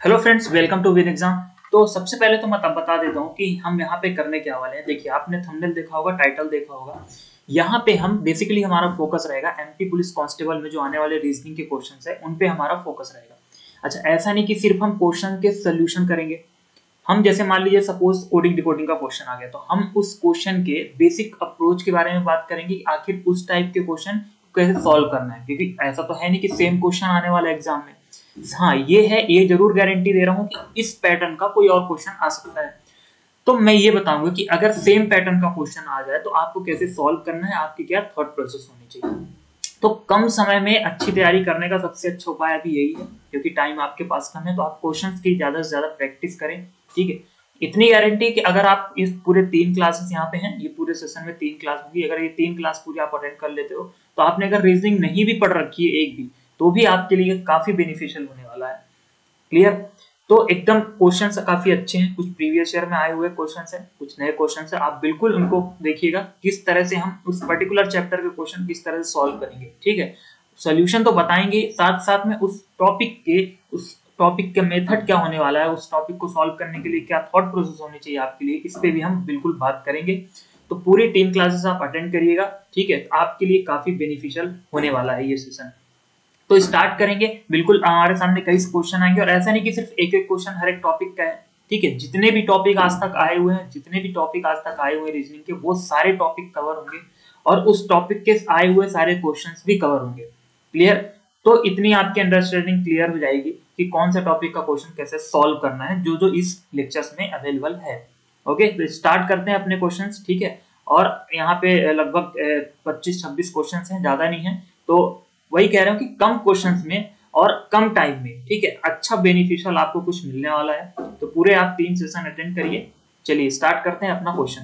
Hello friends, welcome to Win Exam. तो सबसे पहले तो मैं तब बता देता हूँ कि हम यहाँ पे करने क्या वाले हैं। देखिए, आपने थंबनेल देखा होगा, टाइटल देखा होगा। यहाँ पे हम बेसिकली हमारा फोकस रहेगा एमपी पुलिस कांस्टेबल में जो आने वाले रीजनिंग के क्वेश्चंस है उन पे हमारा फोकस रहेगा। अच्छा, ऐसा नहीं कि सिर्फ हम क्वेश्चन के सोल्यूशन करेंगे। हम जैसे मान लीजिए सपोज कोडिंग डिकोडिंग का क्वेश्चन आ गया तो हम उस क्वेश्चन के बेसिक अप्रोच के बारे में बात करेंगे कि आखिर उस टाइप के क्वेश्चन कैसे सॉल्व करना है, क्योंकि ऐसा तो है नहीं कि सेम क्वेश्चन आने वाला एग्जाम में। हाँ, ये है, ये जरूर गारंटी दे रहा हूँ कि इस पैटर्न का कोई और क्वेश्चन आ सकता है। तो मैं ये बताऊंगा कि अगर सेम पैटर्न का क्वेश्चन आ जाए तो आपको कैसे सॉल्व करना है, आपकी क्या थॉट प्रोसेस होनी चाहिए। तो कम समय में अच्छी तैयारी करने का सबसे अच्छा उपाय अभी यही है, क्योंकि टाइम आपके पास कम है। तो आप क्वेश्चंस की ज्यादा से ज्यादा प्रैक्टिस करें, ठीक है। इतनी गारंटी कि अगर आप इस पूरे 3 क्लासेस यहाँ पे हैं, ये पूरे सेशन में 3 क्लास होगी, अगर ये 3 क्लास पूरी आप अटेंड कर लेते हो तो आपने अगर रीजनिंग नहीं भी पढ़ रखी है एक भी, तो भी आपके लिए काफी बेनिफिशियल होने वाला है। क्लियर। तो एकदम क्वेश्चंस काफी अच्छे हैं, कुछ प्रीवियस ईयर में आए हुए क्वेश्चंस हैं, कुछ नए क्वेश्चंस हैं। आप बिल्कुल उनको देखिएगा किस तरह से हम उस पर्टिकुलर चैप्टर के क्वेश्चन किस तरह से सॉल्व करेंगे, ठीक है। सॉल्यूशन तो बताएंगे, साथ साथ में उस टॉपिक का मेथड क्या होने वाला है, उस टॉपिक को सॉल्व करने के लिए क्या थॉट प्रोसेस होनी चाहिए आपके लिए, इस पे भी हम बिल्कुल बात करेंगे। तो पूरी 3 क्लासेस आप अटेंड करिएगा, ठीक है। आपके लिए काफी बेनिफिशियल होने वाला है ये सेशन। तो स्टार्ट करेंगे। बिल्कुल हमारे सामने कई क्वेश्चन आएंगे, और ऐसा नहीं कि सिर्फ एक एक क्वेश्चन हर एक टॉपिक का है, ठीक है। जितने भी टॉपिक आज तक आए हुए हैं, रीजनिंग के, वो सारे टॉपिक कवर होंगे, और उस टॉपिक के आए हुए सारे क्वेश्चंस भी कवर होंगे। क्लियर। तो इतनी आपकी अंडरस्टैंडिंग क्लियर हो जाएगी कि कौन सा टॉपिक का क्वेश्चन कैसे सॉल्व करना है, जो जो इस लेक्चर्स में अवेलेबल है। ओके, तो स्टार्ट करते हैं अपने क्वेश्चंस, ठीक है। और यहाँ पे लगभग 25-26 क्वेश्चंस हैं, ज्यादा नहीं है। तो वही कह रहा हूँ कि कम क्वेश्चंस में और कम टाइम में, ठीक है, अच्छा बेनिफिशियल आपको कुछ मिलने वाला है। तो पूरे आप 3 सेशन अटेंड करिए। चलिए स्टार्ट करते हैं अपना क्वेश्चन।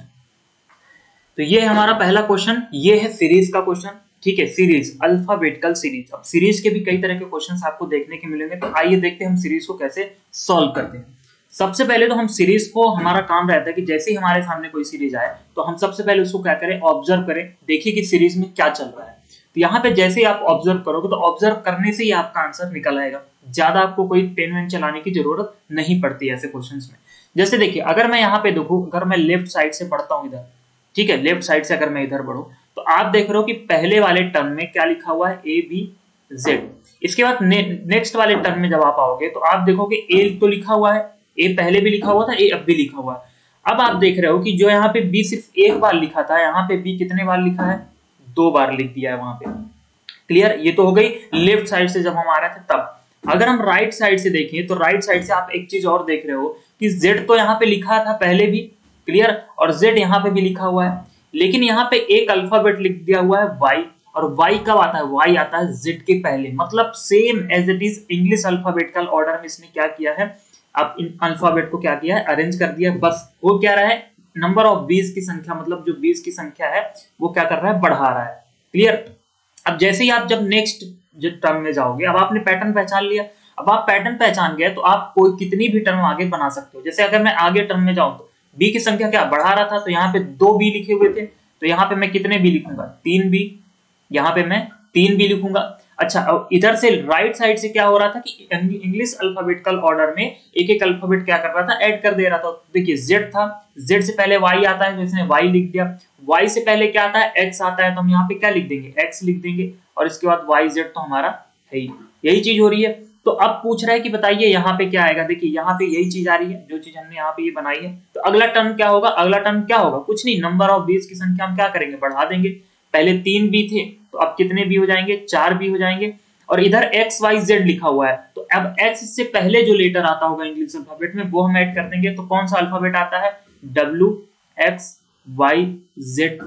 तो ये हमारा पहला क्वेश्चन, ये है सीरीज का क्वेश्चन, ठीक है। Series, alphabetical series. अब सीरीज के भी कई तरह के क्वेश्चंस आपको देखने के मिलेंगे, तो आइए देखते हैं हम सीरीज को कैसे सॉल्व करते हैं। सबसे पहले तो हम सीरीज को, हमारा काम रहता है कि जैसे ही हमारे सामने कोई सीरीज आए तो हम सबसे पहले उसको क्या करें, ऑब्जर्व करें, देखिए कि सीरीज में क्या चल रहा है। तो यहाँ पे जैसे ही आप ऑब्जर्व करोगे तो ऑब्जर्व करने से ही आपका आंसर निकल आएगा। ज्यादा आपको कोई पेन वेन चलाने की जरूरत नहीं पड़ती ऐसे क्वेश्चंस में। जैसे देखिए, अगर मैं यहाँ पे देखूं, अगर मैं लेफ्ट साइड से पढ़ता हूँ इधर, ठीक है, लेफ्ट साइड से अगर मैं इधर बढ़ूं, तो आप देख रहे हो कि पहले वाले टर्म में क्या लिखा हुआ है, ए बी जेड। इसके बाद नेक्स्ट वाले टर्म में जब आप आओगे तो आप देखोगे ए तो लिखा हुआ है, ए पहले भी लिखा हुआ था, ए अब भी लिखा हुआ है। अब आप देख रहे हो कि जो यहाँ पे बी सिर्फ एक बार लिखा था, यहाँ पे बी कितने बार लिखा है, 2 बार लिख दिया है वहां पे। क्लियर। ये तो हो गई लेफ्ट साइड से जब हम आ रहे थे तब। अगर हम राइट साइड से देखें तो राइट साइड से आप एक चीज और देख रहे हो कि जेड तो यहाँ पे लिखा था पहले भी, क्लियर, और जेड यहाँ पे भी लिखा हुआ है, लेकिन यहाँ पे एक अल्फाबेट लिख दिया हुआ है वाई। और वाई कब आता है, वाई आता है जेड के पहले, मतलब same as it is English alphabetical order में इसने क्या किया है, अब इन अल्फाबेट को क्या किया है, अरेंज कर दिया। बस वो क्या रहा है, नंबर ऑफ 20 की संख्या, मतलब जो 20 की संख्या है वो क्या कर रहा है, बढ़ा रहा है। क्लियर। अब जैसे ही आप जब नेक्स्ट टर्म में जाओगे, अब आपने पैटर्न पहचान लिया। अब आप पैटर्न पहचान गए तो आप कोई कितनी भी टर्म आगे बना सकते हो। जैसे अगर मैं आगे टर्म में जाऊं तो बी की संख्या क्या बढ़ा रहा था, तो यहाँ पे 2 बी लिखे हुए थे, तो यहाँ पे मैं कितने बी लिखूंगा, 3 बी। यहाँ पे मैं 3 बी लिखूंगा। अच्छा, अब इधर से राइट साइड से क्या हो रहा था कि इंग्लिश अल्फाबेटिकल ऑर्डर में एक एक अल्फाबेट क्या कर रहा था, ऐड कर दे रहा था। देखिए जेड था, जेड से पहले वाई आता है तो इसने वाई लिख दिया। वाई से पहले क्या आता है, एक्स आता है, तो हम यहाँ पे क्या लिख देंगे, एक्स लिख देंगे। और इसके बाद वाई जेड तो हमारा है ही, यही चीज हो रही है। तो अब पूछ रहा है कि बताइए यहाँ पे क्या आएगा। देखिए यहाँ पे यही चीज आ रही है, जो चीज हमने यहाँ पे ये बनाई है। तो अगला टर्म क्या होगा, अगला टर्म क्या होगा, कुछ नहीं, नंबर ऑफ 20 की संख्या हम क्या करेंगे, बढ़ा देंगे। पहले 3 बी थे तो अब कितने बी हो जाएंगे, 4 बी हो जाएंगे। और इधर एक्स वाई जेड लिखा हुआ है, तो अब एक्स से पहले जो लेटर आता होगा इंग्लिश अल्फाबेट में वो हम ऐड कर देंगे। तो कौन सा अल्फाबेट आता है, W X Y Z.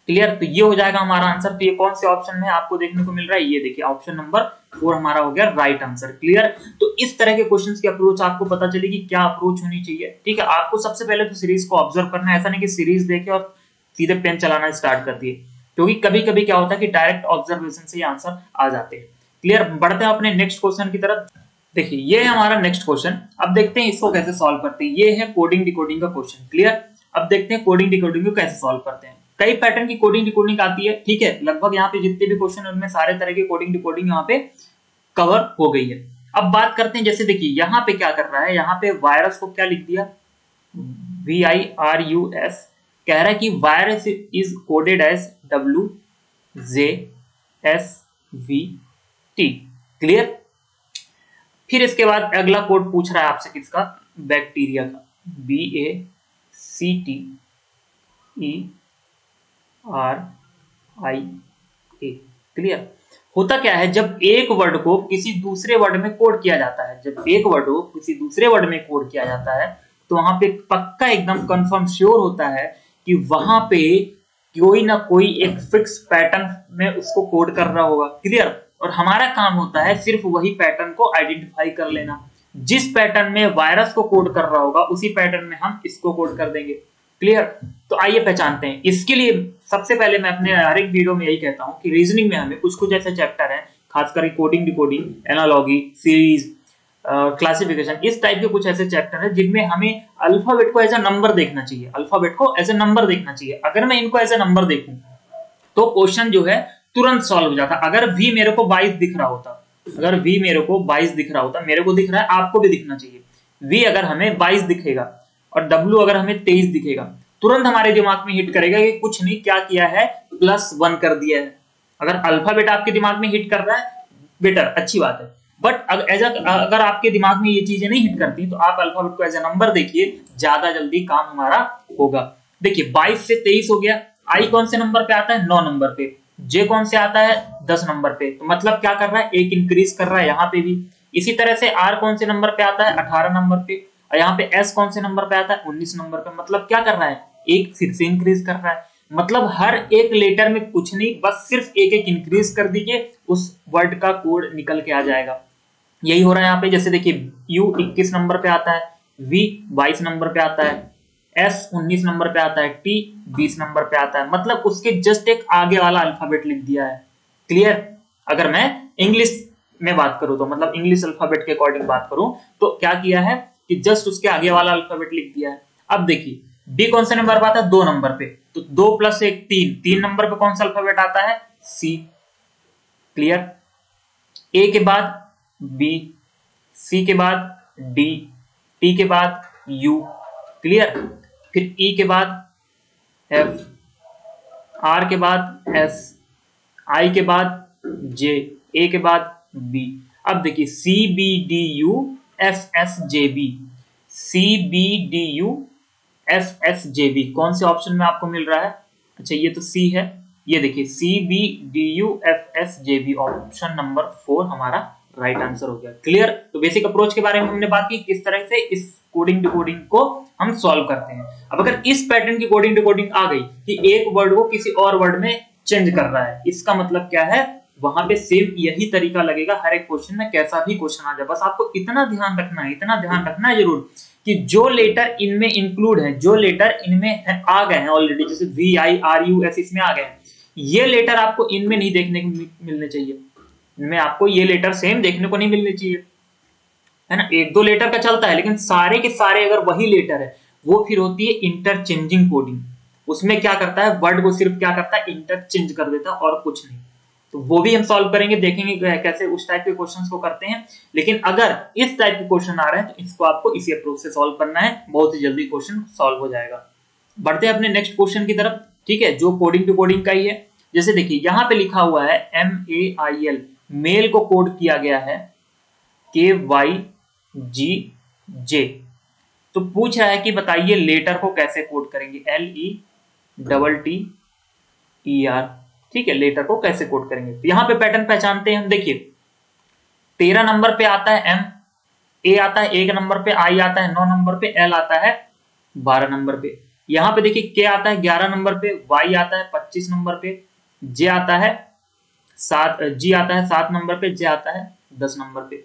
Clear. तो ये हो जाएगा हमारा आंसर। तो ये कौन से ऑप्शन में आपको देखने को मिल रहा है, ये देखिए ऑप्शन नंबर 4 हमारा हो गया राइट आंसर। क्लियर। तो इस तरह के क्वेश्चंस की अप्रोच आपको पता चलेगी क्या अप्रोच होनी चाहिए, ठीक है। आपको सबसे पहले तो सीरीज को ऑब्जर्व करना है, ऐसा नहीं कि सीरीज देखे और सीधे पेन चलाना स्टार्ट कर दिए, क्योंकि कभी कभी क्या होता है कि डायरेक्ट ऑब्जर्वेशन से आंसर आ जाते हैं। क्लियर। बढ़ते हैं अपने नेक्स्ट क्वेश्चन की तरफ। देखिए ये है हमारा नेक्स्ट क्वेश्चन। अब देखते हैं इसको कैसे सॉल्व करते हैं। ये है कोडिंग डिकोडिंग का क्वेश्चन। क्लियर। अब देखते हैं कोडिंग डिकोडिंग को कैसे सॉल्व करते हैं। कई पैटर्न की कोडिंग डिकोडिंग आती है, ठीक है। लगभग यहाँ पे जितने भी क्वेश्चन है उनमें सारे तरह की कोडिंग डिकोडिंग यहाँ पे कवर हो गई है। अब बात करते हैं, जैसे देखिए यहाँ पे क्या कर रहा है, यहाँ पे वायरस को क्या लिख दिया, VIRUS, कह रहा है कि virus is coded as WJSVT। Clear. फिर इसके बाद अगला कोड पूछ रहा है आपसे किसका, बैक्टीरिया का, BACTERIA। क्लियर। होता क्या है, जब एक वर्ड को किसी दूसरे वर्ड में कोड किया जाता है, जब एक वर्ड को किसी दूसरे वर्ड में कोड किया जाता है, तो वहां पे पक्का एकदम कंफर्म श्योर होता है कि वहां पे कोई ना कोई एक फिक्स पैटर्न में उसको कोड कर रहा होगा। क्लियर। और हमारा काम होता है सिर्फ वही पैटर्न को आइडेंटिफाई कर लेना, जिस पैटर्न में वायरस को कोड कर रहा होगा उसी पैटर्न में हम इसको कोड कर देंगे। क्लियर। तो आइए पहचानते हैं। इसके लिए सबसे पहले मैं अपने हर एक वीडियो में यही कहता हूं कि रीजनिंग में हमें कुछ कुछ ऐसे चैप्टर हैं, खासकर coding, decoding, analogy, series, classification, इस टाइप के कुछ ऐसे चैप्टर है जिनमें हमें अल्फाबेट को एज अ नंबर देखना चाहिए, अल्फाबेट को एज अ नंबर देखना चाहिए। अगर मैं इनको एज अ नंबर देखूं तो क्वेश्चन जो है तुरंत सॉल्व हो जाता। अगर V मेरे को 22 दिख रहा होता, अगर V मेरे को 22 दिख रहा होता, मेरे को दिख रहा है, आपको भी दिखना चाहिए। V अगर हमें 22 दिखेगा और W अगर हमें 23 दिखेगा, तुरंत हमारे दिमाग में हिट करेगा कि कुछ नहीं, क्या किया है, +1 कर दिया है। अगर अल्फाबेट आपके दिमाग में हिट कर रहा है, बेटर, अच्छी बात है। बट अगर आपके दिमाग में ये चीजें नहीं हिट करती तो आप अल्फाबेट को एज अ नंबर देखिए, ज्यादा जल्दी काम हमारा होगा। देखिए 22 से 23 हो गया। I कौन से नंबर पे आता है, 9 नंबर पे। J कौन से आता है, 10 नंबर पे। तो मतलब क्या कर रहा है, एक इंक्रीज कर रहा है यहाँ पे भी। इसी तरह से R कौन से नंबर पे आता है, 18 नंबर पे। और यहाँ पे S कौन से नंबर पे आता है, 19 नंबर पे। मतलब क्या कर रहा है, एक फिर से इंक्रीज कर रहा है। मतलब हर एक लेटर में कुछ नहीं, बस सिर्फ एक एक इंक्रीज कर दीजिए, उस वर्ड का कोड निकल के आ जाएगा। यही हो रहा है यहाँ पे। जैसे देखिए U 21 नंबर पे आता है, V 22 नंबर पे आता है, S 19 नंबर पे आता है, T 20 नंबर पे आता है। मतलब उसके जस्ट एक आगे वाला अल्फाबेट लिख दिया है। क्लियर। अगर मैं इंग्लिश में बात करूं तो, मतलब इंग्लिश अल्फाबेट के अकॉर्डिंग बात करूं तो क्या किया है कि जस्ट उसके आगे वाला अल्फाबेट लिख दिया है। अब देखिए B कौन से नंबर पे आता है, 2 नंबर पे। तो 2 + 1 3, 3 नंबर पे कौन सा अल्फाबेट आता है, C। क्लियर। A के बाद B, C के बाद D, T के बाद U। क्लियर। फिर E के बाद F, R के बाद S, I के बाद J, A के बाद B। अब देखिए C B D U F S J B, C B D U F S J B कौन से ऑप्शन में आपको मिल रहा है, अच्छा ये तो C है। ये देखिए C B D U F S J B, option number 4 हमारा राइट आंसर हो गया। क्लियर। तो बेसिक अप्रोच के बारे में हमने बात की, किस तरह से इस कोडिंग डिकोडिंग को हम सॉल्व करते हैं। अब अगर इस पैटर्न की कोडिंग डिकोडिंग आ गई कि एक वर्ड को किसी और वर्ड में चेंज कर रहा है, इसका मतलब क्या है, वहां पे सेम यही तरीका लगेगा हर एक क्वेश्चन में, कैसा भी क्वेश्चन आ जाए। बस आपको इतना ध्यान रखना है, इतना ध्यान रखना है जरूर कि जो लेटर इनमें इंक्लूड है, जो लेटर इनमें आ गए हैं ऑलरेडी, जैसे VIRUS इसमें आ गए हैं, ये लेटर आपको इनमें नहीं देखने को मिलने चाहिए। इनमें आपको ये लेटर सेम देखने को नहीं मिलने चाहिए, है ना। 1-2 लेटर का चलता है, लेकिन सारे के सारे अगर वही लेटर है, वो फिर होती है इंटरचेंजिंग कोडिंग। उसमें क्या करता है, वर्ड को सिर्फ क्या करता है, इंटरचेंज कर देता है और कुछ नहीं। तो वो भी हम सॉल्व करेंगे, देखेंगे कैसे उस टाइप के क्वेश्चंस को करते हैं। लेकिन अगर इस टाइप के क्वेश्चन आ रहे हैं तो इसको आपको इसी अप्रोच से सॉल्व करना है, बहुत ही जल्दी क्वेश्चन सॉल्व हो जाएगा। बढ़ते हैं अपने नेक्स्ट क्वेश्चन की तरफ, ठीक है, जो कोडिंग टू कोडिंग का ही है। जैसे देखिए यहाँ पे लिखा हुआ है MAIL, मेल को कोड किया गया है KYGJ। तो पूछ रहा है कि बताइए लेटर को कैसे कोड करेंगे, LETTER। ठीक है, लेटर को कैसे कोड करेंगे। तो यहाँ पे पैटर्न पहचानते हैं हम। देखिए 13 नंबर पे आता है M, A आता है 1 नंबर पे, I आता है 9 नंबर पे, L आता है 12 नंबर पे। यहाँ पे देखिए K आता है 11 नंबर पे, Y आता है 25 नंबर पे, J आता है 7 नंबर पे, J आता है 10 नंबर पे।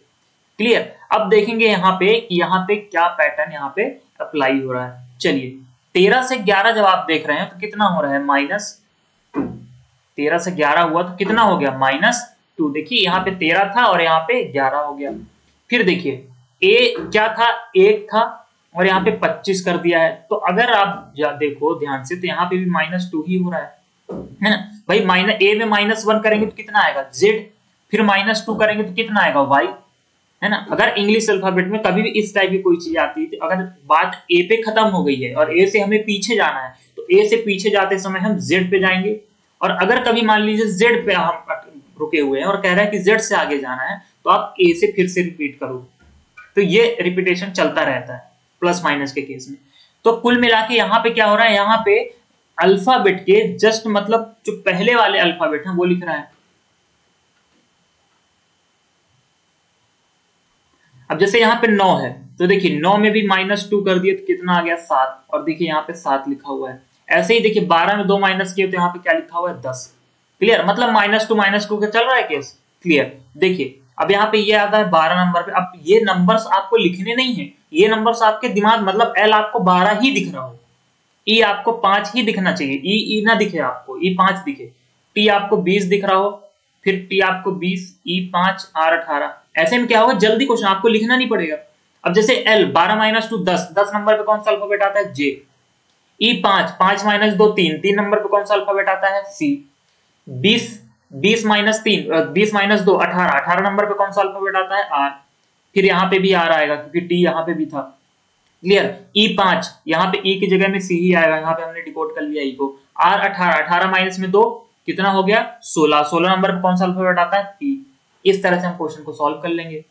क्लियर। अब देखेंगे यहाँ पे कि यहाँ पे क्या पैटर्न यहाँ पे अप्लाई हो रहा है। चलिए 13 से 11 जब आप देख रहे हैं तो कितना हो रहा है, -2। 13 से 11 हुआ तो कितना हो गया, -2। देखिए यहाँ पे 13 था और यहाँ पे 11 हो गया। फिर देखिए A क्या था, 1 था और यहाँ पे 25 कर दिया है। तो अगर आप देखो ध्यान से तो यहाँ पे भी -2 ही हो रहा है ना भाई। A में -1 करेंगे तो कितना आएगा, Z। फिर -2 करेंगे तो कितना आएगा, Y, है ना। अगर इंग्लिश अल्फाबेट में कभी भी इस टाइप की कोई चीज आती है, अगर बात ए पे खत्म हो गई है और ए से हमें पीछे जाना है, तो ए से पीछे जाते समय हम जेड पे जाएंगे। और अगर कभी मान लीजिए जेड पे हम रुके हुए हैं और कह रहा है कि जेड से आगे जाना है, तो आप ए से फिर से रिपीट करो। तो ये रिपीटेशन चलता रहता है प्लस माइनस के केस में। तो कुल मिला के यहाँ पे क्या हो रहा है, यहाँ पे अल्फाबेट के जस्ट मतलब जो पहले वाले अल्फाबेट हैं वो लिख रहा है। अब जैसे यहाँ पे 9 है, तो देखिए 9 में भी -2 कर दिए तो कितना आ गया 7, और देखिए यहाँ पे 7 लिखा हुआ है। ऐसे ही देखिए 12 में 2 माइनस किए तो यहाँ पे क्या लिखा हुआ है 10। क्लियर, मतलब -2 का चल रहा है केस। क्लियर, देखिए अब यहाँ पे ये आता है 12 नंबर पे। अब ये नंबर्स आपको लिखने नहीं है, ये नंबर्स आपके दिमाग, मतलब एल आपको 12 ही दिख रहा हो, ई आपको 5 ही दिखना चाहिए, ई ना दिखे आपको, ई 5 दिखे, टी आपको 20 दिख रहा हो, फिर टी आपको 20, ई 5, आर 18। ऐसे में क्या होगा, जल्दी क्वेश्चन आपको लिखना नहीं पड़ेगा। अब जैसे एल 12 - 2 10, 10 नंबर पे कौन सा अल्फाबेट आता है जे। ई 5, 5 - 2 3, 3 नंबर पे कौन सा अल्फाबेट आता है सी। 20 20 - 3 20 - 2 18, 18 नंबर पे कौन सा अल्फाबेट आता है आर। फिर यहाँ पे भी आर आएगा क्योंकि टी यहाँ पे भी था। क्लियर, ई 5, यहाँ पे ई की जगह में सी ही आएगा, यहाँ पे हमने डिकोड कर लिया ई को। आर 18, 18 माइनस में 2 कितना हो गया 16, 16 नंबर पे कौन सा अल्फाबेट आता है पी। इस तरह से हम क्वेश्चन को सॉल्व कर लेंगे।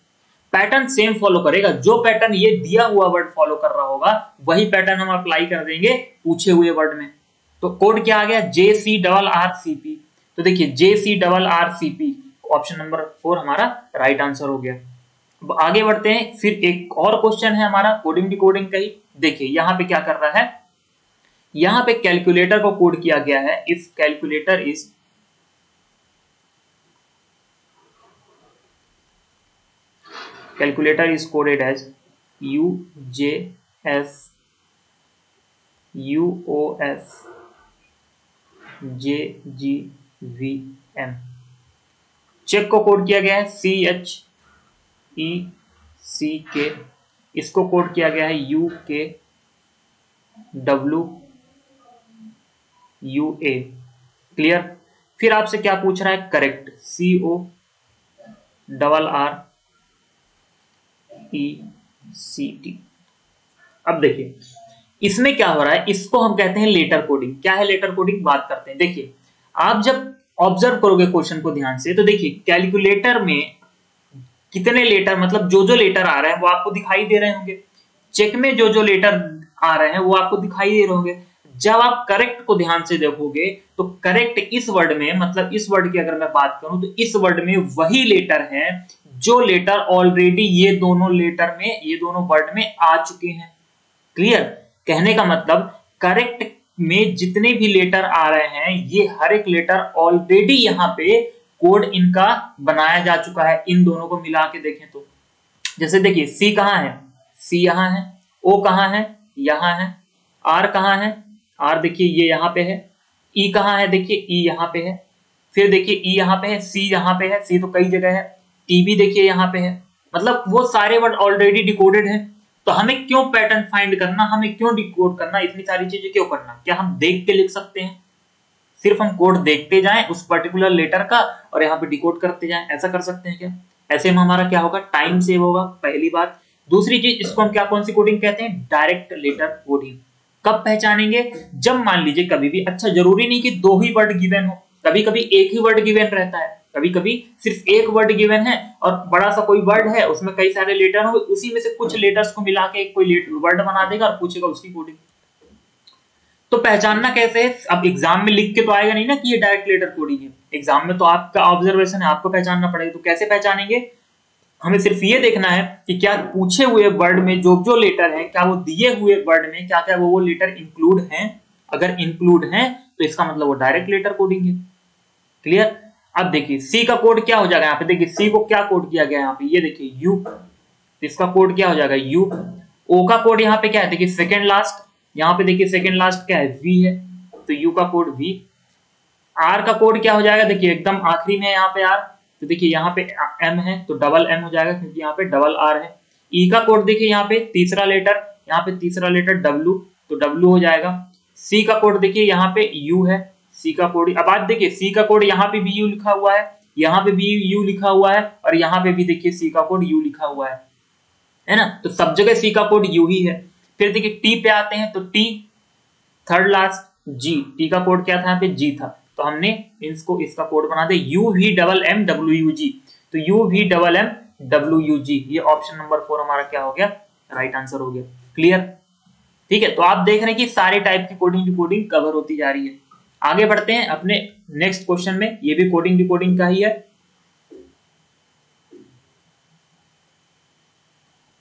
पैटर्न सेम फॉलो करेगा, जो पैटर्न ये दिया हुआ वर्ड फॉलो कर रहा होगा वही पैटर्न हम अप्लाई कर देंगे पूछे हुए वर्ड में। तो कोड क्या आ गया, JCRRCP। तो देखिए JCRRCP, ऑप्शन नंबर 4 हमारा राइट आंसर हो गया। अब आगे बढ़ते हैं, फिर एक और क्वेश्चन है हमारा कोडिंग डिकोडिंग का ही। देखिए यहाँ पे क्या कर रहा है, यहाँ पे कैलकुलेटर को कोड किया गया है। If calculator is coded as UJSUOSJGVM। Check को कोड किया गया है CHECK, इसको कोड किया गया है UKWUA। क्लियर, फिर आपसे क्या पूछ रहा है, करेक्ट CORRECT। अब देखिए इसमें क्या हो रहा है, इसको हम कहते हैं लेटर कोडिंग। क्या है लेटर कोडिंग, बात करते हैं। देखिए आप जब ऑब्जर्व करोगे क्वेश्चन को ध्यान से, तो देखिए कैलकुलेटर में कितने लेटर, मतलब जो जो लेटर आ रहे हैं वो आपको दिखाई दे रहे होंगे। चेक में जो जो लेटर आ रहे हैं वो आपको दिखाई दे रहे होंगे। जब आप करेक्ट को ध्यान से देखोगे तो करेक्ट इस वर्ड में, मतलब इस वर्ड की अगर मैं बात करूं तो इस वर्ड में वही लेटर है जो लेटर ऑलरेडी ये दोनों लेटर में, ये दोनों वर्ड में आ चुके हैं। क्लियर, कहने का मतलब करेक्ट में जितने भी लेटर आ रहे हैं ये हर एक लेटर ऑलरेडी यहाँ पे कोड इनका बनाया जा चुका है। इन दोनों को मिला के देखें तो जैसे देखिए सी कहाँ है, सी यहाँ है, ओ कहाँ है, यहाँ है, आर कहाँ है, आर देखिए ये यहाँ पे है, ई कहाँ है, देखिए ई यहाँ पे है, फिर देखिए ई यहाँ पे है, सी यहाँ पे है, सी तो कई जगह है, टी भी देखिए यहाँ पे है। मतलब वो सारे वर्ड ऑलरेडी डिकोडेड है। तो हमें क्यों पैटर्न फाइंड करना, हमें क्यों डिकोड करना, इतनी सारी चीजें क्यों करना। क्या हम देख के लिख सकते हैं, सिर्फ हम कोड देखते जाएं उस पर्टिकुलर लेटर का और यहाँ पे डिकोड करते जाएं, ऐसा कर सकते हैं क्या। ऐसे में हमारा क्या होगा, टाइम सेव होगा, पहली बात। दूसरी चीज, इसको हम क्या, कौन सी कोडिंग कहते हैं, डायरेक्ट लेटर कोडिंग। कब पहचानेंगे, जब मान लीजिए कभी भी, अच्छा जरूरी नहीं कि 2 ही वर्ड गिवन हो, कभी कभी एक ही वर्ड गिवन रहता है, कभी कभी सिर्फ एक वर्ड गिवन है और बड़ा सा कोई वर्ड है, उसमें कई सारे लेटर होंगे, उसी में से कुछ लेटर्स को मिला के कोई वर्ड बना देगा और पूछेगा उसकी कोडिंग। तो पहचानना कैसे है, अब एग्जाम में लिख के तो आएगा नहीं ना कि ये डायरेक्ट लेटर कोडिंग है। एग्जाम में तो आपका ऑब्जर्वेशन है, आपको पहचानना पड़ेगा। तो कैसे पहचानेंगे, हमें सिर्फ ये देखना है कि क्या पूछे हुए वर्ड में जो जो लेटर है, क्या वो दिए हुए वर्ड में क्या क्या वो लेटर इंक्लूड हैं। अगर इंक्लूड हैं तो इसका मतलब वो डायरेक्ट लेटर कोडिंग है। क्लियर, अब देखिए सी का कोड क्या हो जाएगा, यहाँ पे देखिए सी को क्या कोड किया गया यहाँ पे, ये देखिए यू, इसका कोड क्या हो जाएगा यू। ओ का कोड यहाँ पे क्या है, देखिए सेकेंड लास्ट, यहाँ पे देखिए सेकेंड लास्ट क्या है वी है, तो यू का कोड वी। आर का कोड क्या हो जाएगा, देखिए एकदम आखिरी में यहाँ पे आर, तो देखिए यहाँ पे एम है तो डबल एम हो जाएगा क्योंकि यहाँ पे डबल आर है। ई का कोड देखिए यहाँ पे तीसरा लेटर, यहाँ पे तीसरा लेटर डब्ल्यू, तो डब्ल्यू हो जाएगा। सी का कोड देखिए यहाँ पे यू है, सी का कोड। अब बात देखिए सी का कोड यहाँ पे भी यू लिखा हुआ है, यहाँ पे भी यू लिखा हुआ है और यहाँ पे भी देखिए सी का कोड यू लिखा हुआ है ना, तो सब जगह सी का कोड यू ही है। फिर देखिए टी पे आते हैं तो T third last, G T का कोड क्या था यहाँ पे जी था, तो हमने इसको इसका कोड बना दे U V double M W U G, तो U V double M W U G, ये ऑप्शन नंबर 4 हमारा क्या हो गया, राइट आंसर हो गया। क्लियर, ठीक है। तो आप देख रहे हैं कि सारे टाइप की कोडिंग डिकोडिंग कवर होती जा रही है। आगे बढ़ते हैं अपने नेक्स्ट क्वेश्चन में, ये भी कोडिंग डिकोडिंग का ही है।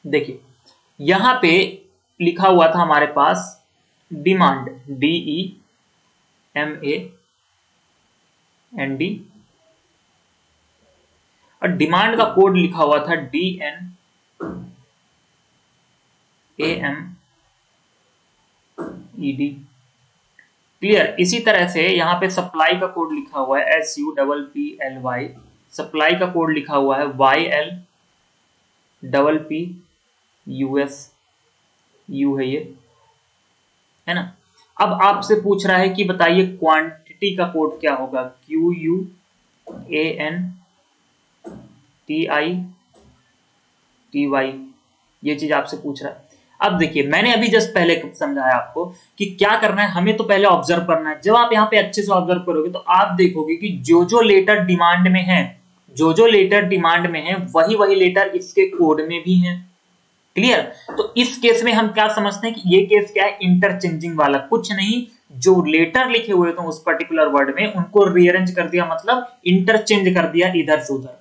देखिए यहां पे लिखा हुआ था हमारे पास डिमांड, DEMAND, और डिमांड का कोड लिखा हुआ था DNAMED। क्लियर, इसी तरह से यहाँ पे सप्लाई का कोड लिखा हुआ है SUPPLY, सप्लाई का कोड लिखा हुआ है YLPPUS, यू है ये, है ना। अब आपसे पूछ रहा है कि बताइए क्वांटिटी का कोड क्या होगा, QUANTITY, ये चीज आपसे पूछ रहा है। अब देखिए मैंने अभी जस्ट पहले समझाया आपको कि क्या करना है, हमें तो पहले ऑब्जर्व करना है। जब आप यहाँ पे अच्छे से ऑब्जर्व करोगे तो आप देखोगे कि जो जो लेटर डिमांड में है, जो जो लेटर डिमांड में है वही वही लेटर इसके कोड में भी है। क्लियर, तो इस केस में हम क्या समझते हैं कि ये केस क्या है, इंटरचेंजिंग वाला, कुछ नहीं, जो लेटर लिखे हुए थे उस पर्टिकुलर वर्ड में उनको रीअरेंज कर दिया, मतलब इंटरचेंज कर दिया इधर से उधर।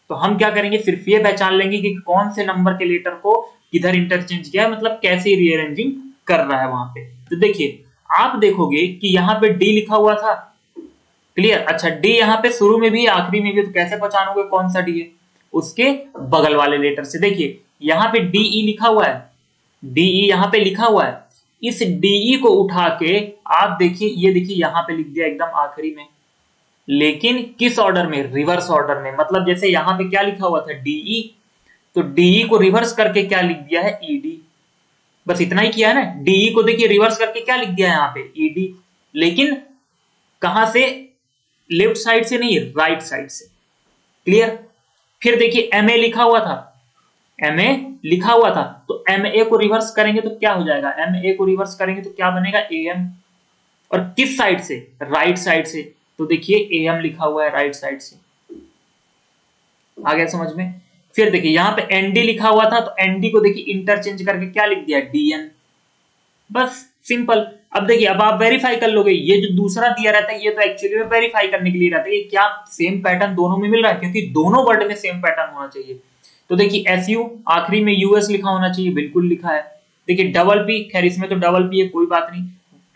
तो हम क्या करेंगे, सिर्फ ये पहचान लेंगे कि कौन से नंबर के लेटर को किधर इंटरचेंज किया है, मतलब कैसे रीअरेंजिंग कर रहा है वहां पे। तो देखिए आप देखोगे कि यहाँ पे डी लिखा हुआ था। क्लियर, अच्छा डी यहाँ पे शुरू में भी आखिरी में भी, तो कैसे पहचानोगे कौन सा डी है, उसके बगल वाले लेटर से। देखिए यहाँ पे डीई लिखा हुआ है, डीई यहाँ पे लिखा हुआ है, इस डीई को उठा के आप देखिए, ये देखिए यहाँ पे लिख दिया एकदम आखिरी में, लेकिन किस ऑर्डर में, रिवर्स ऑर्डर में। मतलब जैसे यहाँ पे क्या लिखा हुआ था डीई, तो डीई को रिवर्स करके क्या लिख दिया है ईडी, बस इतना ही किया है ना। डीई को देखिए रिवर्स करके क्या लिख दिया है यहाँ पे ईडी, लेकिन कहां से, लेफ्ट साइड से नहीं, राइट साइड से। क्लियर, फिर देखिए एमए लिखा हुआ था, एमए लिखा हुआ था, तो एमए को रिवर्स करेंगे तो क्या हो जाएगा, एमए को रिवर्स करेंगे तो क्या बनेगा एएम, और किस साइड से, राइट साइड से, तो देखिए एएम लिखा हुआ है राइट साइड से। आ गया समझ में। फिर देखिए यहाँ पे एनडी लिखा हुआ था, तो एनडी को देखिए इंटरचेंज करके क्या लिख दिया डीएन, बस सिंपल। अब देखिए अब आप वेरीफाई कर लोगे, ये जो दूसरा दिया रहता है ये तो एक्चुअली में वेरीफाई करने के लिए रहता है कि क्या सेम पैटर्न दोनों में मिल रहा है, क्योंकि दोनों वर्ड में सेम पैटर्न होना चाहिए। तो देखिए एसयू आखिरी में यूएस लिखा होना चाहिए, बिल्कुल लिखा है। देखिए डबल पी, खैर इसमें तो डबल पी है कोई बात नहीं,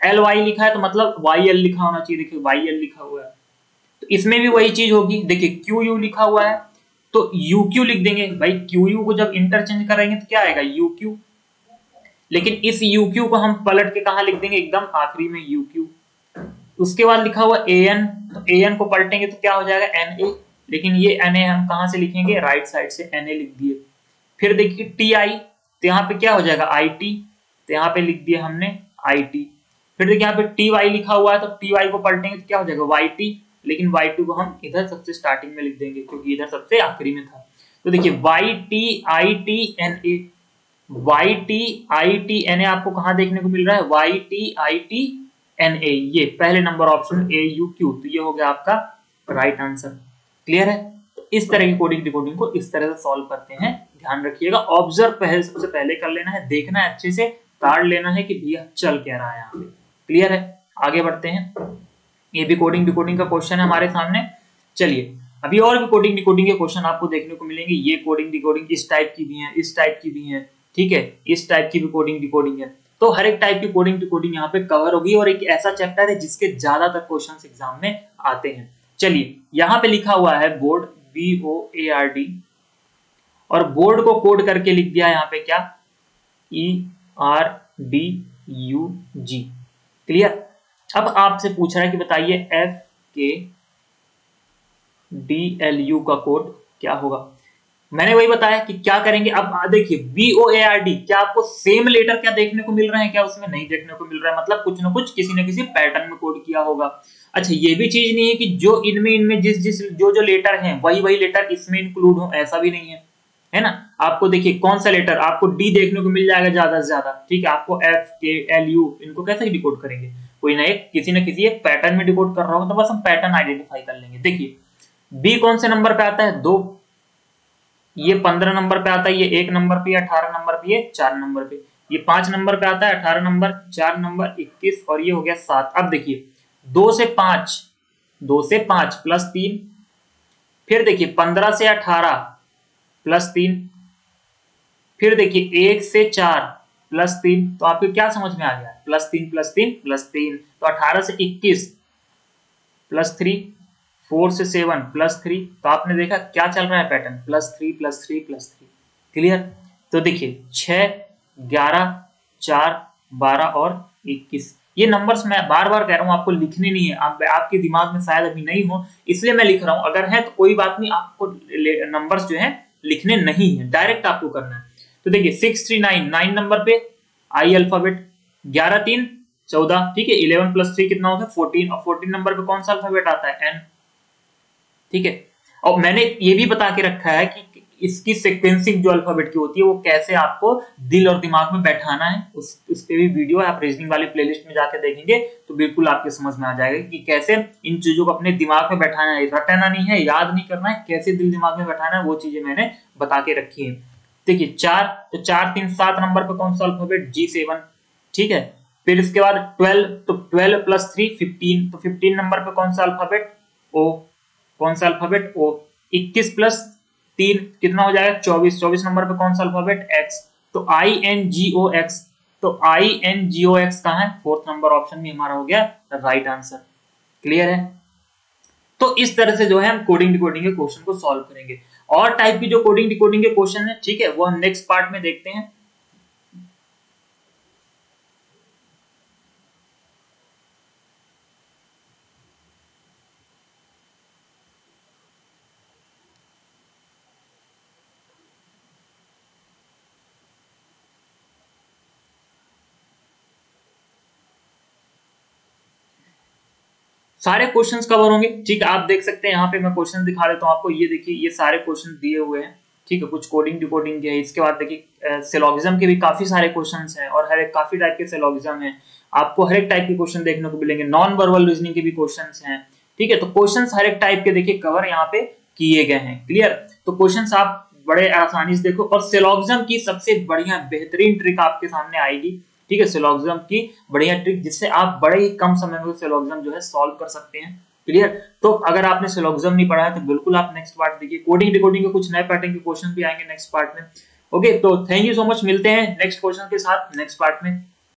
एल वाई लिखा है तो मतलब वाई एल लिखा होना चाहिए, देखिए वाई एल लिखा हुआ है, तो इसमें भी वही चीज होगी। देखिए क्यू यू लिखा हुआ है तो यू क्यू लिख देंगे भाई, क्यू यू को जब इंटरचेंज करेंगे तो क्या आएगा यू क्यू, लेकिन इस यू क्यू को हम पलट के कहा लिख देंगे, एकदम आखिरी में यू क्यू। उसके बाद लिखा हुआ ए एन, तो ए एन को पलटेंगे तो क्या हो जाएगा एन ए, लेकिन ये एन ए हम कहां से लिखेंगे, राइट साइड से एन ए लिख दिए। फिर देखिए टी आई, तो यहाँ पे क्या हो जाएगा आई टी, तो यहाँ पे लिख दिया हमने आई टी। फिर देखिए यहाँ पे टी वाई लिखा हुआ है, तो टी वाई को पलटेंगे तो क्या हो जाएगा वाई टी, लेकिन वाई टू को हम इधर सबसे स्टार्टिंग में लिख देंगे क्योंकि इधर सबसे आखिरी में था। तो देखिए Y T I T N A, Y T I T N A आपको कहां देखने को मिल रहा है, Y T I T N A, ये पहले number option A U Q, तो ये हो गया आपका राइट आंसर। क्लियर है, तो इस तरह की कोडिंग डिकोडिंग को इस तरह से सॉल्व करते हैं। ध्यान रखिएगा, ऑब्जर्व पहले सबसे पहले कर लेना है, देखना है अच्छे से, कार्ड लेना है कि भैया चल क्या रहा है यहाँ पे। क्लियर है, आगे बढ़ते हैं। ये भी कोडिंग डिकोडिंग का क्वेश्चन है हमारे सामने। चलिए अभी और भी कोडिंग डिकोडिंग के क्वेश्चन आपको देखने को मिलेंगे। ये कोडिंग डिकोडिंग इस टाइप की भी है, इस टाइप की भी है, ठीक है, इस टाइप की भी कोडिंग डिकोडिंग है। तो हर एक टाइप की कोडिंग डिकोडिंग यहाँ पे कवर होगी, और एक ऐसा चैप्टर है जिसके ज्यादातर क्वेश्चन एग्जाम में आते हैं। चलिए यहाँ पे लिखा हुआ है बोर्ड, BOARD, और बोर्ड को कोड करके लिख दिया यहाँ पे क्या, ERDUG। क्लियर, अब आपसे पूछ रहा है कि बताइए FKDLU का कोड क्या होगा। मैंने वही बताया कि क्या करेंगे। अब देखिए BOARD, क्या आपको सेम लेटर क्या देखने को मिल रहे हैं, क्या उसमें नहीं देखने को मिल रहा है, मतलब कुछ ना कुछ किसी न किसी पैटर्न में कोड किया होगा। अच्छा ये भी चीज नहीं है कि जो इनमें इनमें जिस जिस जो जो लेटर हैं वही लेटर इसमें इंक्लूड हो, ऐसा भी नहीं है ना। आपको देखिए कौन सा लेटर आपको डी देखने को मिल जाएगा ज्यादा से ज्यादा, ठीक है। आपको एफ के एल यू इनको कैसे डिकोड करेंगे, कोई ना एक किसी न किसी एक पैटर्न में डिकोड कर रहा होगा, तो बस हम पैटर्न आइडेंटिफाई कर लेंगे। देखिए बी कौन से नंबर पे आता है, 2, ये 15 नंबर पे आता है, ये 1 नंबर पे, 18 नंबर पे, ये 4 नंबर पे, ये 5 नंबर पे आता है, 18 नंबर, 4 नंबर, 21 और ये हो गया 7। अब देखिए 2 से 5, 2 से 5 प्लस 3, फिर देखिए 15 से 18 प्लस 3, फिर देखिए 1 से 4 प्लस 3, तो आपको क्या समझ में आ गया, प्लस 3 प्लस 3 प्लस 3, तो 18 से 21 प्लस 3, 4 से 7 प्लस 3, तो आपने देखा क्या चल रहा है pattern, plus 3 plus 3 plus 3। Clear. तो देखिए 6, 11, 4, 12 और 21, ये नंबर्स मैं बार बार कह रहा हूं आपको लिखने नहीं है, आपके दिमाग में शायद अभी नहीं हो इसलिए मैं लिख रहा हूं, अगर है तो कोई बात नहीं, आपको नंबर्स जो है लिखने नहीं है, डायरेक्ट आपको करना है। तो देखिए 6, 3, 9, 9 नंबर पे आई अल्फाबेट, 11, 3, 14, ठीक है, 11 प्लस 3 कितना हो गया 14, और 14 नंबर पे कौन सा अल्फाबेट आता है, एन, ठीक है। और मैंने ये भी बता के रखा है कि इसकी सीक्वेंसिंग जो अल्फाबेट की होती है वो कैसे आपको दिल और दिमाग में बैठाना है, उस पे भी वीडियो है, आप रीजनिंग वाली प्लेलिस्ट में जाके देखेंगे तो बिल्कुल आपके समझ में आ जाएगा कि कैसे इन चीजों को अपने दिमाग में बैठाना है, रटना नहीं है, याद नहीं करना है, कैसे दिल दिमाग में बैठाना है, वो चीजें मैंने बता के रखी है। देखिए 4, तो 4, 3, 7 नंबर पे कौन सा अल्फाबेट, G7, ठीक है। फिर इसके बाद 12, तो 12 प्लस 3 15, तो 15 नंबर पे कौन सा अल्फाबेट, O, कौन सा अल्फाबेट, O। 21 प्लस 3 कितना हो जाएगा 24, 24 नंबर पे कौन सा अल्फाबेट, X, तो INGOX, तो INGOX कहां है, 4th नंबर ऑप्शन में हमारा हो गया राइट आंसर। क्लियर है। तो इस तरह से जो है हम कोडिंग डिकोडिंग के क्वेश्चन को सॉल्व करेंगे। और टाइप की जो कोडिंग डिकोडिंग के क्वेश्चन है, ठीक है, वो हम नेक्स्ट पार्ट में देखते हैं। सारे क्वेश्चंस कवर होंगे, ठीक है। आप देख सकते हैं यहाँ पे मैं क्वेश्चन दिखा देता हूँ आपको, ये देखिए ये सारे क्वेश्चन दिए हुए हैं, ठीक है। कुछ कोडिंग डिकोडिंग के है, इसके बाद देखिए सिलोगिज्म के भी काफी सारे क्वेश्चंस हैं, और हर एक काफी टाइप के सिलोगिज्म हैं, आपको हर एक टाइप के क्वेश्चन देखने को मिलेंगे, नॉन वर्बल रीजनिंग के भी क्वेश्चंस हैं, ठीक है। तो क्वेश्चंस हर एक टाइप के देखिए कवर यहाँ पे किए गए हैं। क्लियर। तो क्वेश्चंस आप बड़े आसानी से देखो, और सिलोगिज्म की सबसे बढ़िया बेहतरीन ट्रिक आपके सामने आएगी, ठीक है, सिलोगिज्म की बढ़िया ट्रिक, जिससे आप बड़े ही कम समय में सिलोगिज्म जो है सॉल्व कर सकते हैं। क्लियर। तो अगर आपने सिलोगिज्म नहीं पढ़ा है तो बिल्कुल आप नेक्स्ट पार्ट देखिए, कोडिंग डिकोडिंग के कुछ नए पैटर्न के क्वेश्चन भी आएंगे नेक्स्ट पार्ट में। ओके, तो थैंक यू सो मच, मिलते हैं नेक्स्ट क्वेश्चन के साथ नेक्स्ट पार्ट में।